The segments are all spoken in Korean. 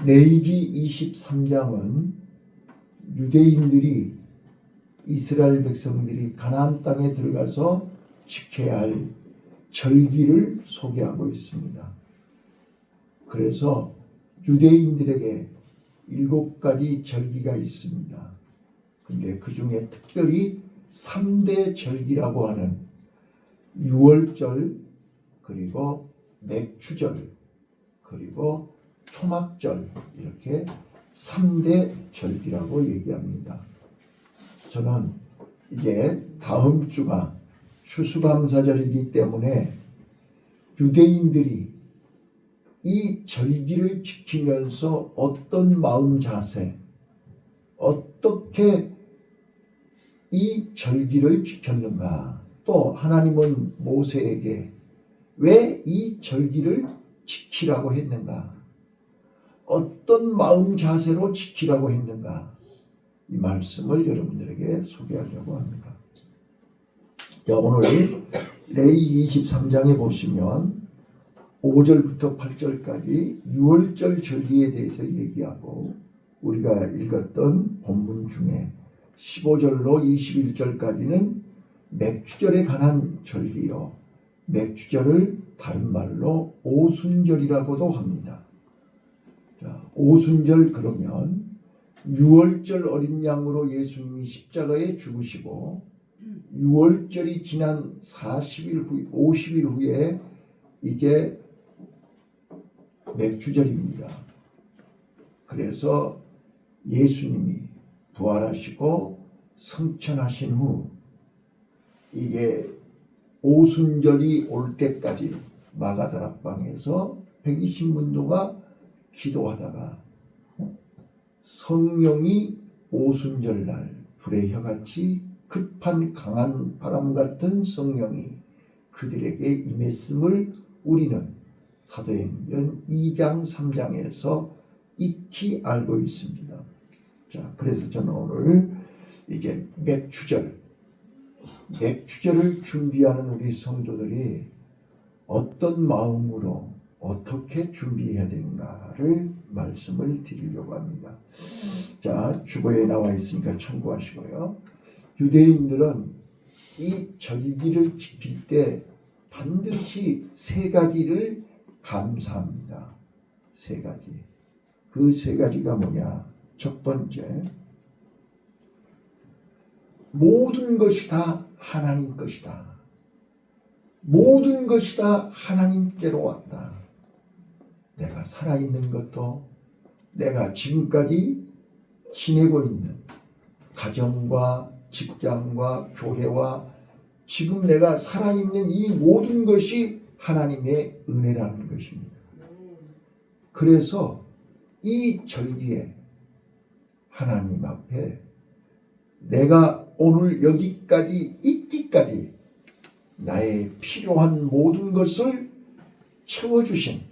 레위기 23장은 유대인들이 이스라엘 백성들이 가나안 땅에 들어가서 지켜야 할 절기를 소개하고 있습니다. 그래서 유대인들에게 7가지 절기가 있습니다. 근데 그 중에 특별히 3대 절기라고 하는 유월절, 그리고 맥추절, 그리고 초막절, 이렇게 3대 절기라고 얘기합니다. 저는 이제 다음 주가 추수감사절이기 때문에 유대인들이 이 절기를 지키면서 어떤 마음 자세, 어떻게 이 절기를 지켰는가, 또 하나님은 모세에게 왜 이 절기를 지키라고 했는가, 어떤 마음 자세로 지키라고 했는가, 이 말씀을 여러분들에게 소개하려고 합니다. 자, 오늘 레위 23장에 보시면 5절부터 8절까지 6월절 절기에 대해서 얘기하고, 우리가 읽었던 본문 중에 15절로 21절까지는 맥추절에 관한 절기요, 맥추절을 다른 말로 오순절이라고도 합니다. 자, 오순절 그러면 6월절 어린 양으로 예수님이 십자가에 죽으시고 6월절이 지난 40일 후, 50일 후에 이제 맥추절입니다. 그래서 예수님이 부활하시고 승천하신 후 이게 오순절이 올 때까지 마가다락방에서 120문도가 기도하다가 성령이 오순절날 불의 혀같이 급한 강한 바람 같은 성령이 그들에게 임했음을 우리는 사도행전 2장 3장에서 익히 알고 있습니다. 자, 그래서 저는 오늘 이제 맥추절을 준비하는 우리 성도들이 어떤 마음으로 어떻게 준비해야 되는가를 말씀을 드리려고 합니다. 자, 주보에 나와 있으니까 참고하시고요. 유대인들은 이 절기를 지킬 때 반드시 3가지를 감사합니다. 3가지. 그 3가지가 뭐냐? 첫 번째, 모든 것이 다 하나님 것이다. 모든 것이 다 하나님께로 왔다. 내가 살아있는 것도, 내가 지금까지 지내고 있는 가정과 직장과 교회와 지금 내가 살아있는 이 모든 것이 하나님의 은혜라는 것입니다. 그래서 이 절기에 하나님 앞에 내가 오늘 여기까지 있기까지 나의 필요한 모든 것을 채워주신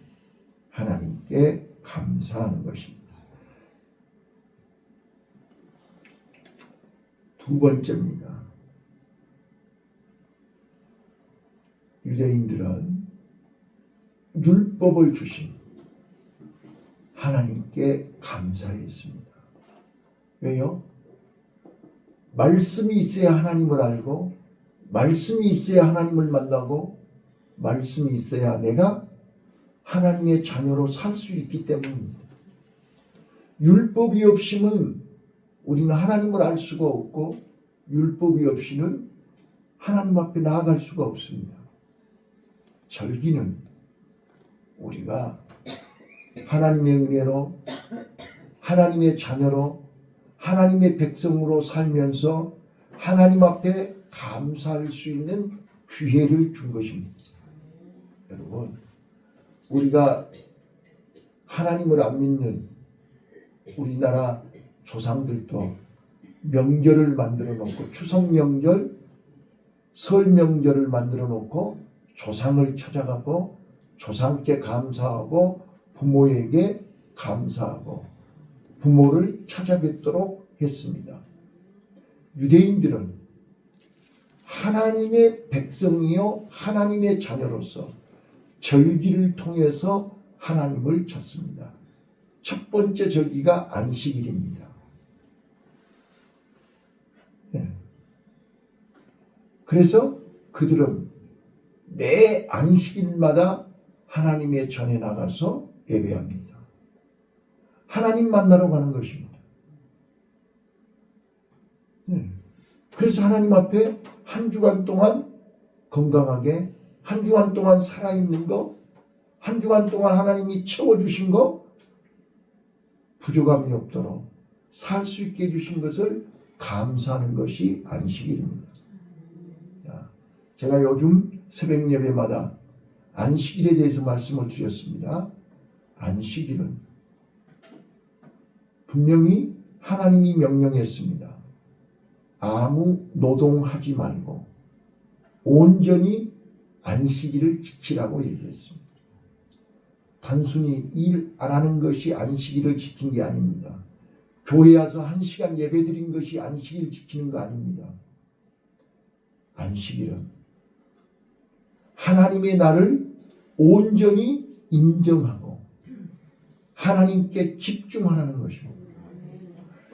하나님께 감사하는 것입니다. 두 번째입니다. 유대인들은 율법을 주신 하나님께 감사했습니다. 왜요? 말씀이 있어야 하나님을 알고, 말씀이 있어야 하나님을 만나고, 말씀이 있어야 내가 하나님의 자녀로 살 수 있기 때문입니다. 율법이 없이는 우리는 하나님을 알 수가 없고, 율법이 없이는 하나님 앞에 나아갈 수가 없습니다. 절기는 우리가 하나님의 은혜로, 하나님의 자녀로, 하나님의 백성으로 살면서 하나님 앞에 감사할 수 있는 기회를 준 것입니다. 여러분, 우리가 하나님을 안 믿는 우리나라 조상들도 명절을 만들어 놓고, 추석 명절, 설 명절을 만들어 놓고 조상을 찾아가고 조상께 감사하고 부모에게 감사하고 부모를 찾아뵙도록 했습니다. 유대인들은 하나님의 백성이요 하나님의 자녀로서 절기를 통해서 하나님을 찾습니다. 첫 번째 절기가 안식일입니다. 네. 그래서 그들은 매 안식일마다 하나님의 전에 나가서 예배합니다. 하나님 만나러 가는 것입니다. 네. 그래서 하나님 앞에 한 주간 동안 건강하게, 한 주간 동안 살아있는 거, 한 주간 동안 하나님이 채워주신 거, 부족함이 없도록 살 수 있게 해주신 것을 감사하는 것이 안식일입니다. 제가 요즘 새벽 예배마다 안식일에 대해서 말씀을 드렸습니다. 안식일은 분명히 하나님이 명령했습니다. 아무 노동하지 말고 온전히 안식일을 지키라고 얘기했습니다. 단순히 일 안 하는 것이 안식일을 지킨 게 아닙니다. 교회 와서 1시간 예배 드린 것이 안식일 지키는 거 아닙니다. 안식일은 하나님의 나를 온전히 인정하고 하나님께 집중하라는 것입니다.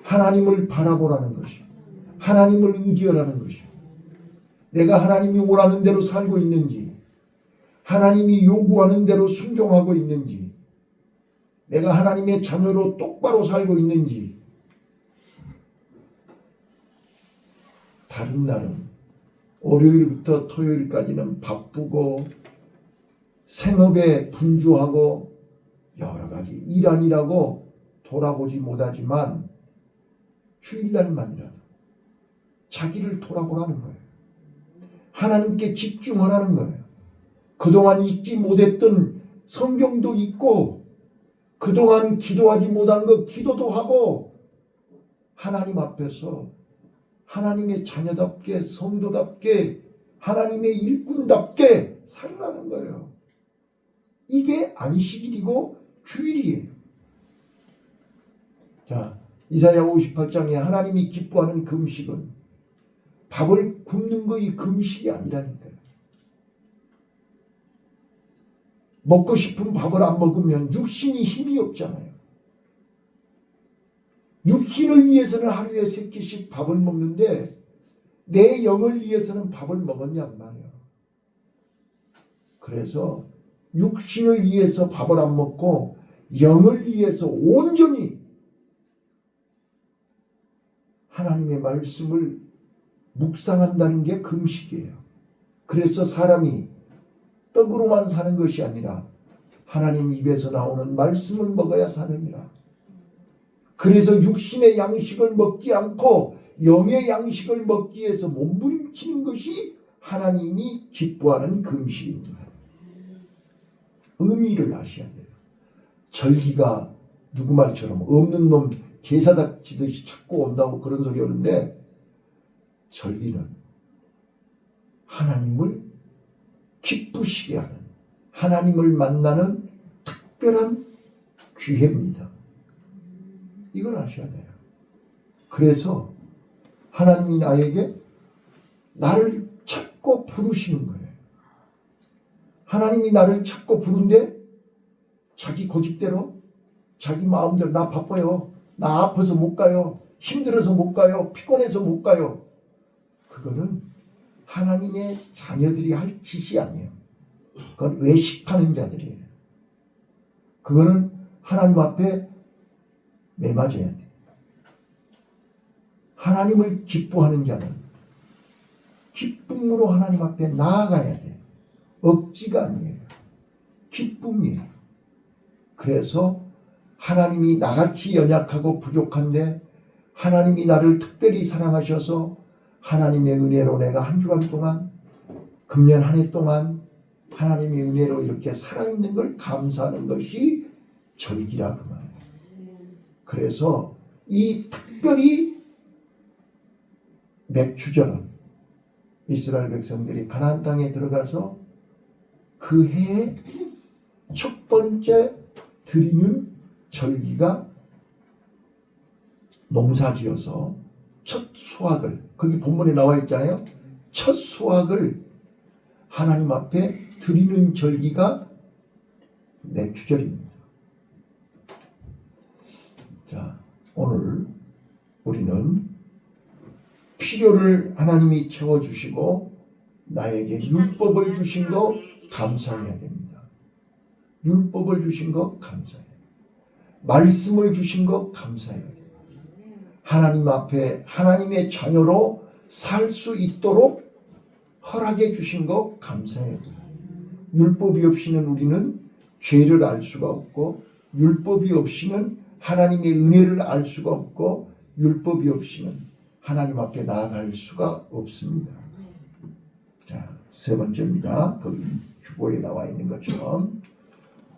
하나님을 바라보라는 것입니다. 하나님을 의지하라는 것입니다. 내가 하나님이 원하는 대로 살고 있는지, 하나님이 요구하는 대로 순종하고 있는지, 내가 하나님의 자녀로 똑바로 살고 있는지. 다른 날은 월요일부터 토요일까지는 바쁘고 생업에 분주하고 여러 가지 일 아니라고 돌아보지 못하지만 주일날만이라도 자기를 돌아보라는 거예요. 하나님께 집중하라는 거예요. 그동안 읽지 못했던 성경도 읽고 그동안 기도하지 못한 것 기도도 하고 하나님 앞에서 하나님의 자녀답게 성도답게 하나님의 일꾼답게 살라는 거예요. 이게 안식일이고 주일이에요. 자, 이사야 58장에 하나님이 기뻐하는 금식은 밥을 굶는 거이 금식이 아니라니까요. 먹고 싶은 밥을 안 먹으면 육신이 힘이 없잖아요. 육신을 위해서는 하루에 3끼씩 밥을 먹는데 내 영을 위해서는 밥을 먹었냔 말이에요. 그래서 육신을 위해서 밥을 안 먹고 영을 위해서 온전히 하나님의 말씀을 묵상한다는 게 금식이에요. 그래서 사람이 떡으로만 사는 것이 아니라 하나님 입에서 나오는 말씀을 먹어야 사느니라. 그래서 육신의 양식을 먹지 않고 영의 양식을 먹기 위해서 몸부림치는 것이 하나님이 기뻐하는 금식입니다. 의미를 아셔야 돼요. 절기가 누구 말처럼 없는 놈 제사 지듯이 찾고 온다고 그런 소리 하는데, 절기는 하나님을 기쁘시게 하는, 하나님을 만나는 특별한 기회입니다. 이걸 아셔야 돼요. 그래서 하나님이 나를 찾고 부르시는 거예요. 하나님이 나를 찾고 부른데 자기 고집대로 자기 마음대로 나 바빠요, 나 아파서 못 가요, 힘들어서 못 가요, 피곤해서 못 가요. 그거는 하나님의 자녀들이 할 짓이 아니에요. 그건 외식하는 자들이에요. 그거는 하나님 앞에 매맞아야 돼요. 하나님을 기뻐하는 자는 기쁨으로 하나님 앞에 나아가야 돼요. 억지가 아니에요. 기쁨이에요. 그래서 하나님이 나같이 연약하고 부족한데 하나님이 나를 특별히 사랑하셔서 하나님의 은혜로 내가 한 주간 동안, 금년 한 해 동안 하나님의 은혜로 이렇게 살아있는 걸 감사하는 것이 절기라 그 말이에요. 그래서 이 특별히 맥추절은 이스라엘 백성들이 가나안 땅에 들어가서 그 해에 첫 번째 드리는 절기가 농사지어서 첫 수확을, 거기 본문에 나와 있잖아요. 첫 수확을 하나님 앞에 드리는 절기가 맥추절입니다. 자, 오늘 우리는 필요를 하나님이 채워주시고 나에게 율법을 주신 거 감사해야 됩니다. 율법을 주신 거 감사해야 됩니다. 말씀을 주신 거 감사해야 됩니다. 하나님 앞에 하나님의 자녀로 살 수 있도록 허락해 주신 거 감사해야 됩니다. 율법이 없이는 우리는 죄를 알 수가 없고, 율법이 없이는 하나님의 은혜를 알 수가 없고, 율법이 없이는 하나님 앞에 나아갈 수가 없습니다. 자, 세 번째입니다. 그 주보에 나와 있는 것처럼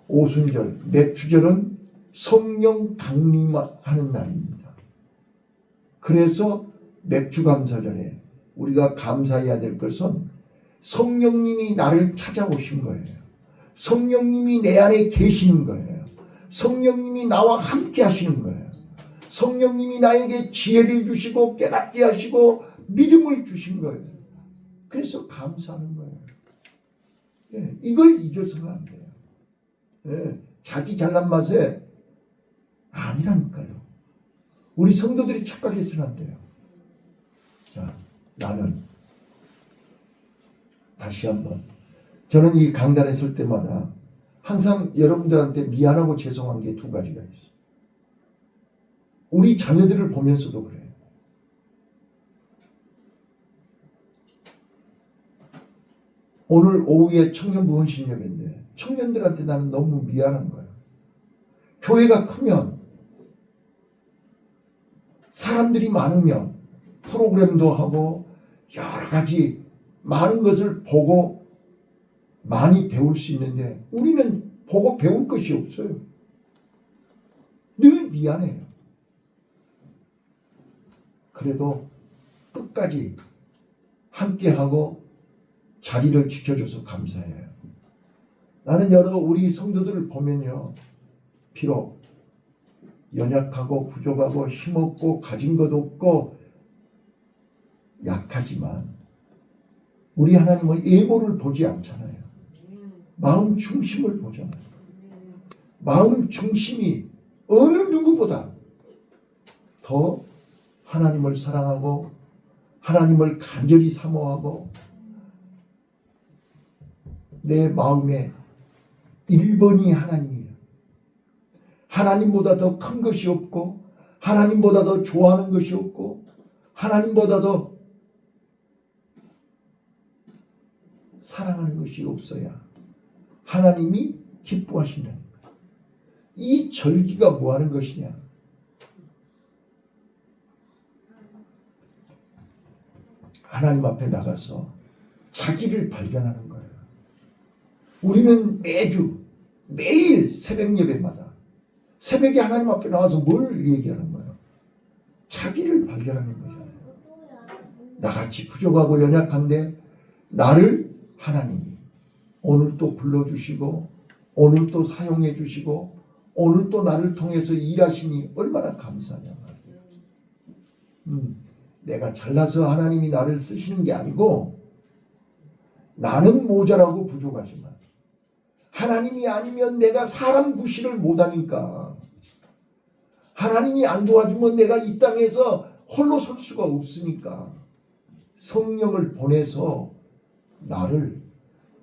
오순절, 맥주절은 성령 강림하는 날입니다. 그래서 맥주감사절에 우리가 감사해야 될 것은 성령님이 나를 찾아오신 거예요. 성령님이 내 안에 계시는 거예요. 성령님이 나와 함께 하시는 거예요. 성령님이 나에게 지혜를 주시고 깨닫게 하시고 믿음을 주신 거예요. 그래서 감사하는 거예요. 예, 이걸 잊어서는 안 돼요. 예, 자기 잘난 맛에 아니라니까요. 우리 성도들이 착각해서는 안 돼요. 자, 나는 다시 한번, 저는 이 강단에 설 때마다 항상 여러분들한테 미안하고 죄송한 게 두 가지가 있어요. 우리 자녀들을 보면서도 그래요. 오늘 오후에 청년부 헌신예배인데 청년들한테 나는 너무 미안한 거예요. 교회가 크면, 사람들이 많으면 프로그램도 하고 여러 가지 많은 것을 보고 많이 배울 수 있는데 우리는 보고 배울 것이 없어요. 늘 미안해요. 그래도 끝까지 함께하고 자리를 지켜줘서 감사해요. 나는 여러 우리 성도들을 보면요, 비록 연약하고 부족하고 힘없고 가진 것 없고 약하지만 우리 하나님은 예모를 보지 않잖아요. 마음 중심을 보잖아요. 마음 중심이 어느 누구보다 더 하나님을 사랑하고 하나님을 간절히 사모하고 내 마음의 1번이 하나님이에요. 하나님보다 더 큰 것이 없고 하나님보다 더 좋아하는 것이 없고 하나님보다 더 사랑하는 것이 없어야 하나님이 기뻐하신다는 거예요. 이 절기가 뭐 하는 것이냐? 하나님 앞에 나가서 자기를 발견하는 거예요. 우리는 매일 새벽 예배마다 새벽에 하나님 앞에 나와서 뭘 얘기하는 거예요? 자기를 발견하는 거잖아요. 나같이 부족하고 연약한데 나를 하나님이 오늘 또 불러주시고 오늘 또 사용해 주시고 오늘 또 나를 통해서 일하시니 얼마나 감사하냐 말이에요. 내가 잘나서 하나님이 나를 쓰시는 게 아니고 나는 모자라고 부족하지만 하나님이 아니면 내가 사람 구실을 못하니까, 하나님이 안 도와주면 내가 이 땅에서 홀로 설 수가 없으니까 성령을 보내서 나를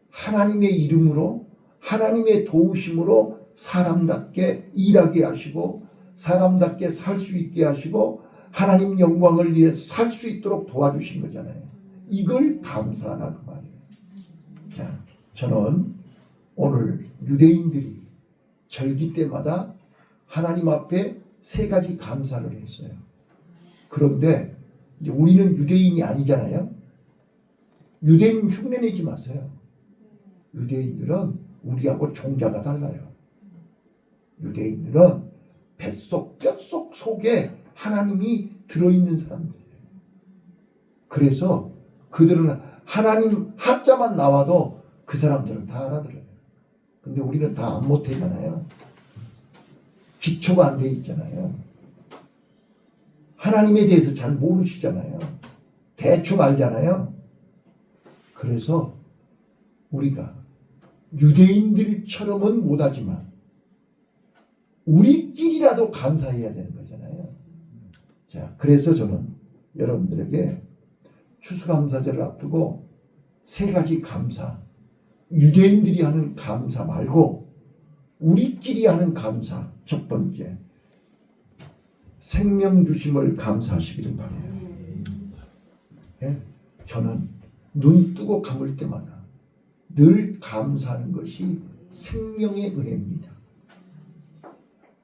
하나님의 이름으로 하나님의 도우심으로 사람답게 일하게 하시고 사람답게 살 수 있게 하시고 하나님 영광을 위해 살 수 있도록 도와주신 거잖아요. 이걸 감사하라 그 말이에요. 자, 저는 오늘 유대인들이 절기 때마다 하나님 앞에 세 가지 감사를 했어요. 그런데 이제 우리는 유대인이 아니잖아요. 유대인 흉내내지 마세요. 유대인들은 우리하고 종자가 달라요. 유대인들은 뱃속 뼛속 속에 하나님이 들어있는 사람들이에요. 그래서 그들은 하나님 한자만 나와도 그 사람들은 다 알아들어요. 근데 우리는 다 안 못하잖아요. 기초가 안 돼 있잖아요. 하나님에 대해서 잘 모르시잖아요. 대충 알잖아요. 그래서 우리가 유대인들처럼은 못하지만 우리끼리라도 감사해야 되는 거죠. 자, 그래서 저는 여러분들에게 추수감사절을 앞두고 세 가지 감사, 유대인들이 하는 감사 말고 우리끼리 하는 감사. 첫 번째, 생명 주심을 감사하시기를 바라요. 예? 저는 눈 뜨고 감을 때마다 늘 감사하는 것이 생명의 은혜입니다.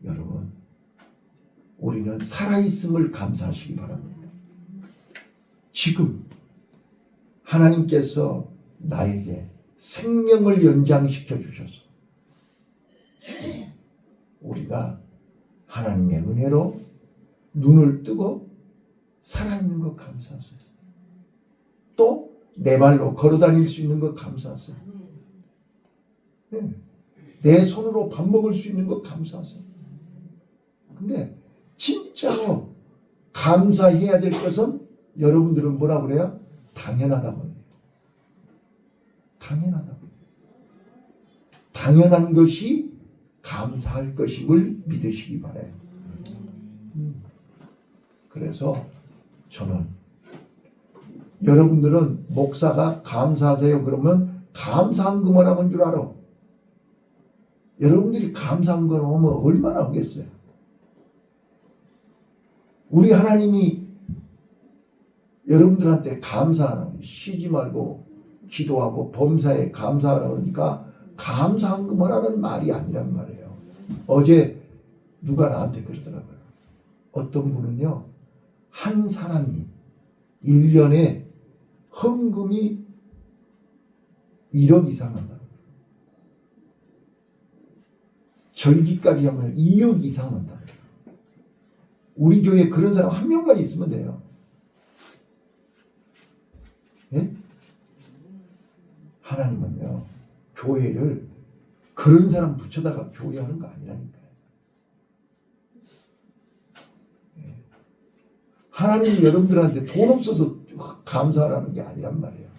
여러분, 우리는 살아있음을 감사하시기 바랍니다. 지금 하나님께서 나에게 생명을 연장시켜 주셔서 우리가 하나님의 은혜로 눈을 뜨고 살아있는 것 감사하세요. 또 내 발로 걸어다닐 수 있는 것 감사하세요. 내 손으로 밥 먹을 수 있는 것 감사하세요. 근데 진짜로 감사해야 될 것은 여러분들은 뭐라 그래요? 당연하다고 해요. 당연하다고. 당연한 것이 감사할 것임을 믿으시기 바라요. 그래서 저는 여러분들은 목사가 감사하세요 그러면 감사한 것만 하는 줄 알아. 여러분들이 감사한 걸 하면 얼마나 하겠어요? 우리 하나님이 여러분들한테 감사하라고 쉬지 말고 기도하고 범사에 감사하라고 그러니까 감사한 것만 하는 말이 아니란 말이에요. 어제 누가 나한테 그러더라고요. 어떤 분은요, 한 사람이 1년에 헌금이 1억 이상 한다. 절기까지 하면 2억 이상 한다. 우리 교회에 그런 사람 한 명만 있으면 돼요. 예? 하나님은요, 교회를 그런 사람 붙여다가 교회하는 거 아니라니까요. 예. 하나님이 여러분들한테 돈 없어서 감사하라는 게 아니란 말이에요.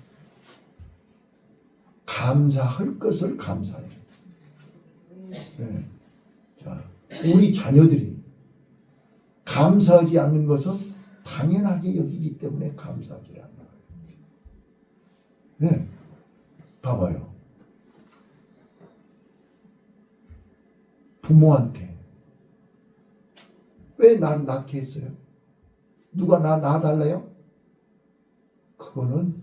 감사할 것을 감사해요. 예. 자, 우리 자녀들이 감사하지 않는 것은 당연하게 여기기 때문에 감사하지라는 거예요. 네. 봐봐요. 부모한테 왜 날 낳게 했어요? 누가 나 낳아달래요? 그거는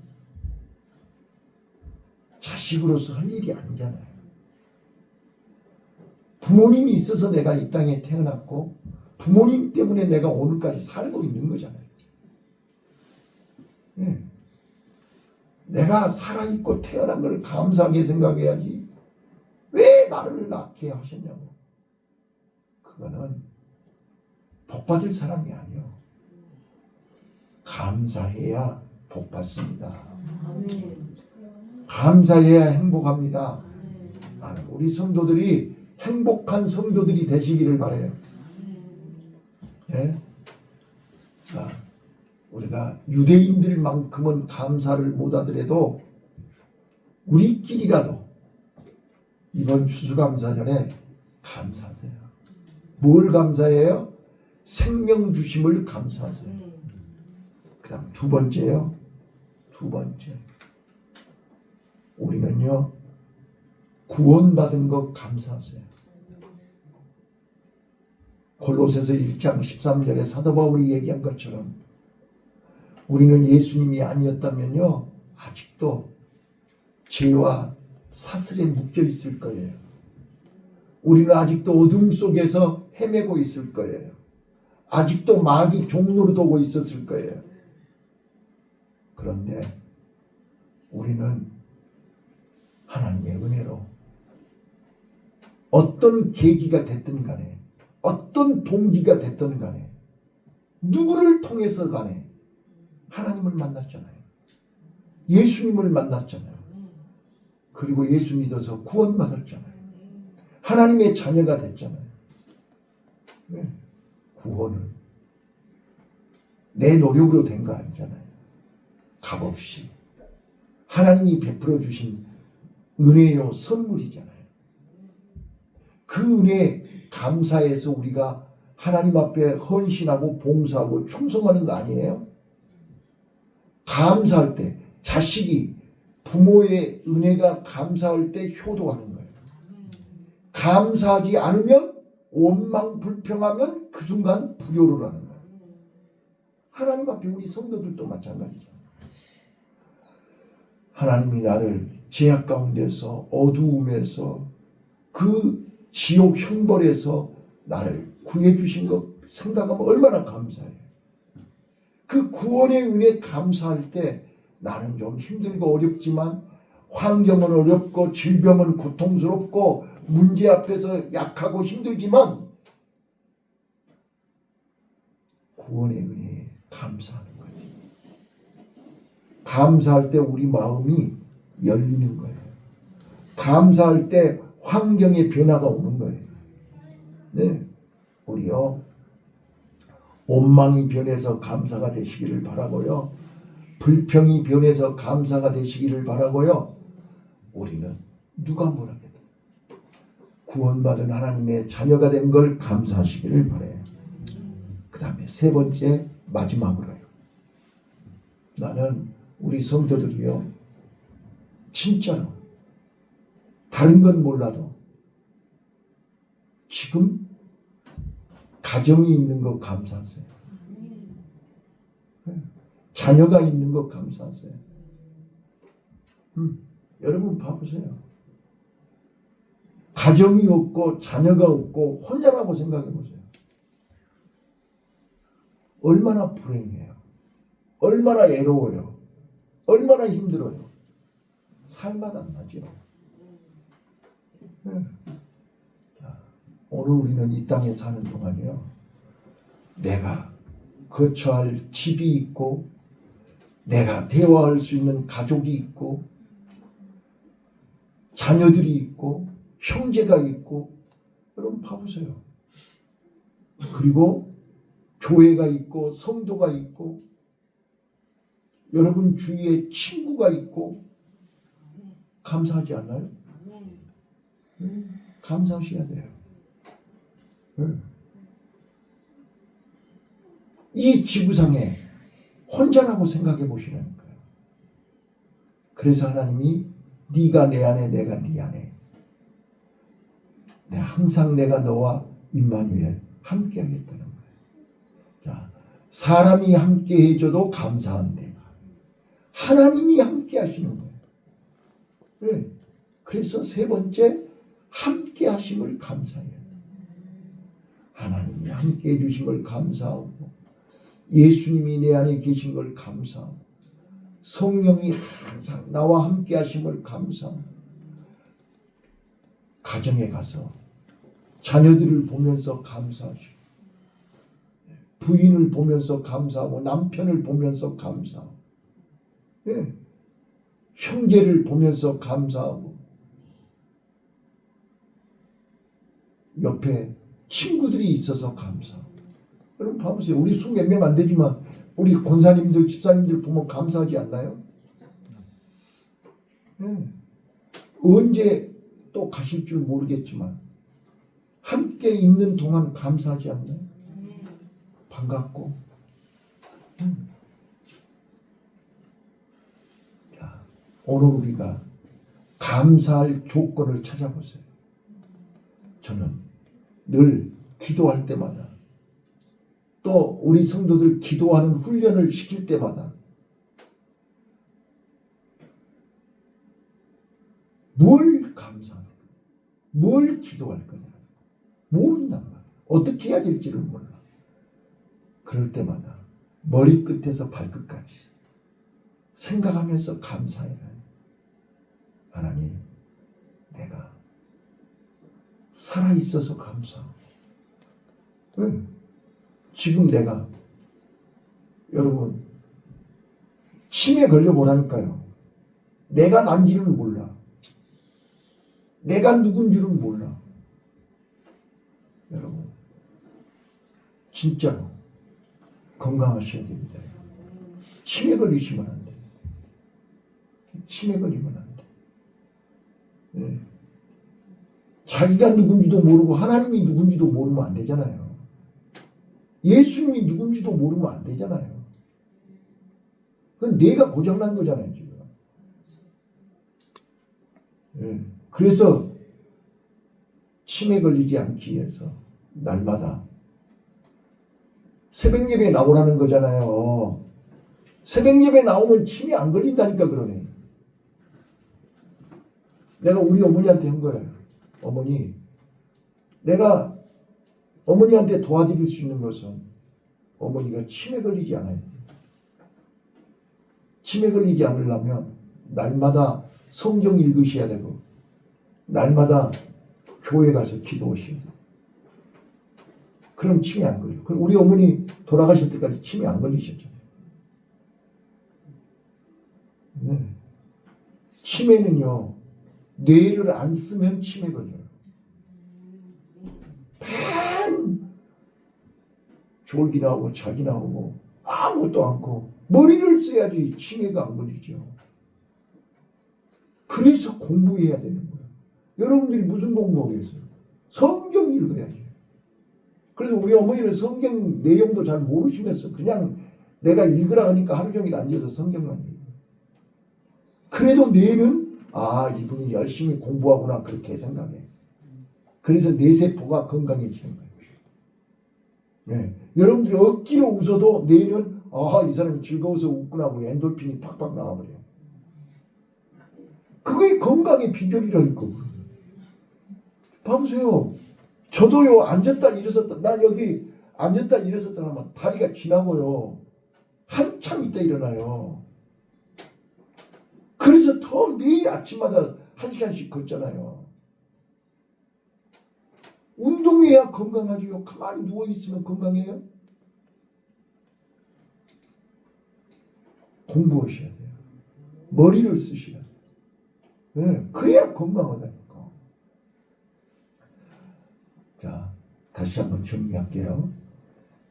자식으로서 할 일이 아니잖아요. 부모님이 있어서 내가 이 땅에 태어났고 부모님 때문에 내가 오늘까지 살고 있는 거잖아요. 네. 내가 살아있고 태어난 걸 감사하게 생각해야지 왜 나를 낳게 하셨냐고. 그거는 복받을 사람이 아니요. 감사해야 복받습니다. 감사해야 행복합니다. 우리 성도들이 행복한 성도들이 되시기를 바라요. 네? 자, 우리가 유대인들만큼은 감사를 못하더라도 우리끼리라도 이번 추수감사절에 감사하세요. 뭘 감사해요? 생명 주심을 감사하세요. 그 다음 두 번째요. 두 번째. 우리는요, 구원받은 것 감사하세요. 골로새서 1장 13절에 사도 바울이 얘기한 것처럼 우리는 예수님이 아니었다면요, 아직도 죄와 사슬에 묶여 있을 거예요. 우리는 아직도 어둠 속에서 헤매고 있을 거예요. 아직도 마귀 종노릇하고 있었을 거예요. 그런데 우리는 하나님의 은혜로 어떤 계기가 됐든 간에 어떤 동기가 됐든 간에 누구를 통해서 간에 하나님을 만났잖아요. 예수님을 만났잖아요. 그리고 예수 믿어서 구원받았잖아요. 하나님의 자녀가 됐잖아요. 네. 구원은 내 노력으로 된 거 아니잖아요. 값없이 하나님이 베풀어 주신 은혜요 선물이잖아요. 그 은혜 감사해서 우리가 하나님 앞에 헌신하고 봉사하고 충성하는 거 아니에요? 감사할 때 자식이 부모의 은혜가 감사할 때 효도하는 거예요. 감사하지 않으면 원망 불평하면 그 순간 불효를 하는 거예요. 하나님 앞에 우리 성도들도 마찬가지죠. 하나님이 나를 죄악 가운데서 어두움에서 그 지옥 형벌에서 나를 구해주신 것 생각하면 얼마나 감사해요. 그 구원의 은혜 감사할 때 나는 좀 힘들고 어렵지만 환경은 어렵고 질병은 고통스럽고 문제 앞에서 약하고 힘들지만 구원의 은혜에 감사하는 거예요. 감사할 때 우리 마음이 열리는 거예요. 감사할 때 환경의 변화가 오는 거예요. 네, 우리요 원망이 변해서 감사가 되시기를 바라고요. 불평이 변해서 감사가 되시기를 바라고요. 우리는 누가 뭐라해도 구원받은 하나님의 자녀가 된 걸 감사하시기를 바라요. 그 다음에 세 번째 마지막으로요. 나는 우리 성도들이요 진짜로 다른 건 몰라도 지금 가정이 있는 거 감사하세요. 자녀가 있는 거 감사하세요. 여러분 봐보세요. 가정이 없고 자녀가 없고 혼자라고 생각해 보세요. 얼마나 불행해요. 얼마나 애로워요. 얼마나 힘들어요. 살맛 안 나죠. 자, 오늘 우리는 이 땅에 사는 동안이요. 내가 거처할 집이 있고 내가 대화할 수 있는 가족이 있고 자녀들이 있고 형제가 있고 여러분 봐보세요. 그리고 교회가 있고 성도가 있고 여러분 주위에 친구가 있고 감사하지 않나요? 감사하셔야 돼요. 이 지구상에 혼자라고 생각해 보시라는 거예요. 그래서 하나님이 네가 내 안에 내가 네 안에 항상 내가 너와 임마누엘 함께 하겠다는 거예요. 자, 사람이 함께 해줘도 감사한데 하나님이 함께 하시는 거예요. 네. 그래서 세 번째 함께 하심을 감사해요. 하나님이 함께 해주심을 감사하고 예수님이 내 안에 계신 걸 감사하고 성령이 항상 나와 함께 하심을 감사하고 가정에 가서 자녀들을 보면서 감사하시고 부인을 보면서 감사하고 남편을 보면서 감사하고 형제를 보면서 감사하고 옆에 친구들이 있어서 감사하고 여러분 봐보세요. 우리 20몇 명 안 되지만 우리 권사님들 집사님들 보면 감사하지 않나요? 언제 또 가실 줄 모르겠지만 함께 있는 동안 감사하지 않나요? 반갑고 자, 오늘 우리가 감사할 조건을 찾아보세요. 저는 늘 기도할 때마다 또 우리 성도들 기도하는 훈련을 시킬 때마다 뭘 감사할까? 뭘 기도할 거냐? 모른단 말이야. 어떻게 해야 될지를 몰라. 그럴 때마다 머리끝에서 발끝까지 생각하면서 감사해라. 하나님, 내가 살아있어서 감사하고 지금 내가 여러분 치매 걸려보라니까요. 내가 난지는 몰라. 내가 누군 줄은 몰라. 여러분 진짜로 건강하셔야 됩니다. 치매 걸리시면 안 돼. 치매 걸리면 안 돼. 네. 자기가 누군지도 모르고 하나님이 누군지도 모르면 안 되잖아요. 예수님이 누군지도 모르면 안 되잖아요. 그건 내가 고장난 거잖아요, 지금. 예. 그래서 치매 걸리지 않기 위해서 날마다 새벽 예배에 나오라는 거잖아요. 새벽 예배 나오면 치매 안 걸린다니까 그러네. 내가 우리 어머니한테 한 거예요. 어머니, 내가 어머니한테 도와드릴 수 있는 것은 어머니가 치매 걸리지 않아요. 치매 걸리지 않으려면 날마다 성경 읽으셔야 되고 날마다 교회 가서 기도하셔야 돼요. 그럼 치매 안 걸려요. 그럼 우리 어머니 돌아가실 때까지 치매 안 걸리셨잖아요. 네. 치매는요, 뇌를 안 쓰면 치매 걸려요. 반 졸기 나오고 자기 나오고 아무것도 않고 머리를 써야지 치매가 안 걸리죠. 그래서 공부해야 되는 거예요. 여러분들이 무슨 공부하겠어요? 성경 읽어야지. 그래서 우리 어머니는 성경 내용도 잘 모르시면서 그냥 내가 읽으라 하니까 하루 종일 앉아서 성경만 읽어요. 그래도 뇌는 이분이 열심히 공부하구나 그렇게 생각해. 그래서 뇌세포가 건강해지는 거예요. 네. 여러분들이 억지로 웃어도 뇌는 이 사람이 즐거워서 웃구나 하고 엔돌핀이 팍팍 나와버려요. 그게 건강의 비결이라니까. 봐보세요. 저도요, 앉았다 일어섰다. 나 여기 앉았다 일어섰다 하면 다리가 지나고요. 한참 있다 일어나요. 그래서 더 매일 아침마다 1시간씩 걷잖아요. 운동해야 건강하지요. 가만히 누워있으면 건강해요? 공부하셔야 돼요. 머리를 쓰셔야 돼요. 네, 그래야 건강하다니까. 자, 다시 한번 정리할게요.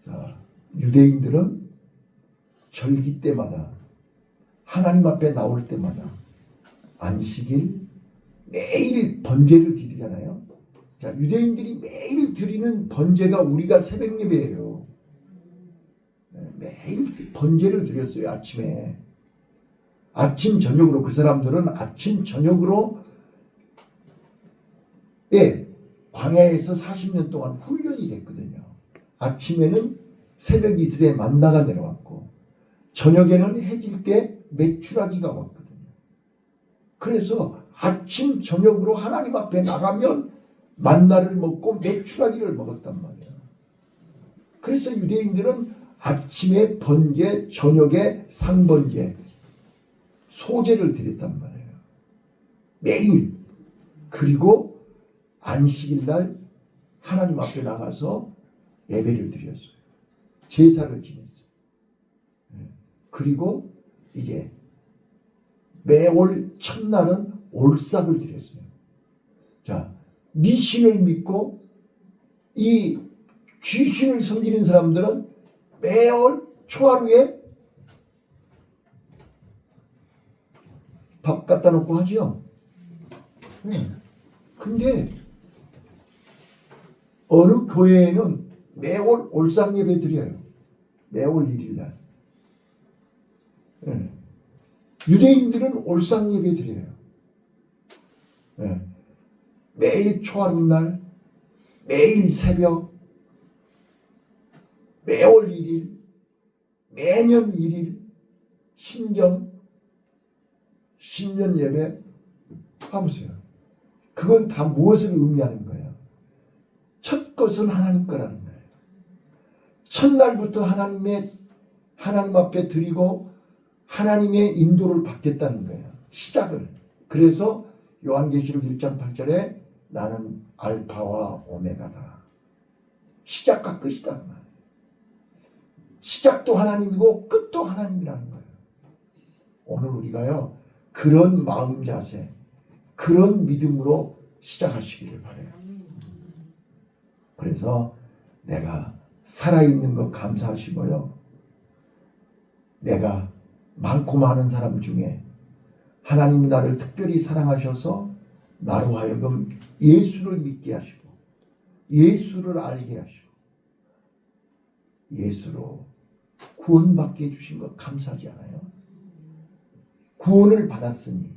자, 유대인들은 절기 때마다 하나님 앞에 나올 때마다 안식일 매일 번제를 드리잖아요. 자, 유대인들이 매일 드리는 번제가 우리가 새벽 예배예요. 매일 번제를 드렸어요. 아침에. 아침 저녁으로 그 사람들은 아침 저녁으로 광야에서 40년 동안 훈련이 됐거든요. 아침에는 새벽 이슬에 만나가 내려왔고 저녁에는 해질 때 메추라기가 왔거든요. 그래서 아침 저녁으로 하나님 앞에 나가면 만나를 먹고 메추라기를 먹었단 말이에요. 그래서 유대인들은 아침에 번제, 저녁에 상번제, 소제를 드렸단 말이에요. 매일. 그리고 안식일 날 하나님 앞에 나가서 예배를 드렸어요. 제사를 지냈어요. 그리고 이제 매월 첫날은 올삭을 드렸어요. 자, 미신을 믿고 이 귀신을 섬기는 사람들은 매월 초하루에 밥 갖다 놓고 하죠. 근데 어느 교회에는 매월 올삭 예배 드려요. 매월 1일날. 유대인들은 올삭 예배 드려요. 매일 초하루날, 매일 새벽, 매월 1일, 매년 1일, 신년 예배 봐보세요. 그건 다 무엇을 의미하는 거예요? 첫 것은 하나님 거라는 거예요. 첫날부터 하나님 앞에 드리고 하나님의 인도를 받겠다는 거예요. 시작을. 그래서 요한계시록 1장 8절에 나는 알파와 오메가다. 시작과 끝이다. 시작도 하나님이고 끝도 하나님이라는 거예요. 오늘 우리가요, 그런 마음 자세, 그런 믿음으로 시작하시기를 바라요. 그래서 내가 살아있는 것 감사하시고요. 내가 많고 많은 사람 중에 하나님이 나를 특별히 사랑하셔서 나로 하여금 예수를 믿게 하시고 예수를 알게 하시고 예수로 구원받게 해주신 것 감사하지 않아요? 구원을 받았으니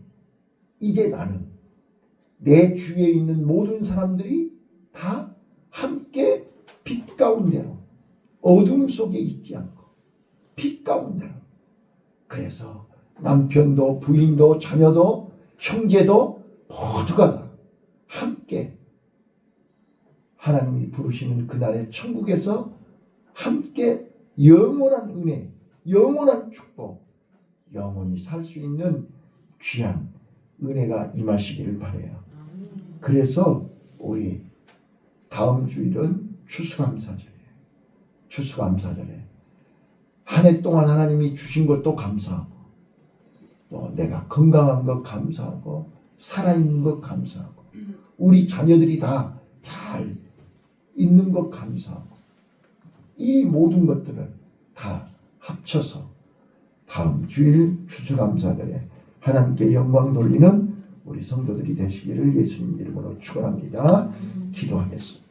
이제 나는 내 주위에 있는 모든 사람들이 다 함께 빛 가운데로, 어둠 속에 있지 않고 빛 가운데로. 그래서 남편도 부인도 자녀도 형제도 모두가 다 함께 하나님이 부르시는 그날의 천국에서 함께 영원한 은혜, 영원한 축복, 영원히 살 수 있는 귀한 은혜가 임하시기를 바라요. 그래서 우리 다음 주일은 추수감사절이에요. 추수감사절에 한 해 동안 하나님이 주신 것도 감사하고, 또 내가 건강한 것 감사하고, 살아있는 것 감사하고, 우리 자녀들이 다 잘 있는 것 감사하고, 이 모든 것들을 다 합쳐서 다음 주일 추수감사절에 하나님께 영광 돌리는 우리 성도들이 되시기를 예수님 이름으로 축원합니다. 기도하겠습니다.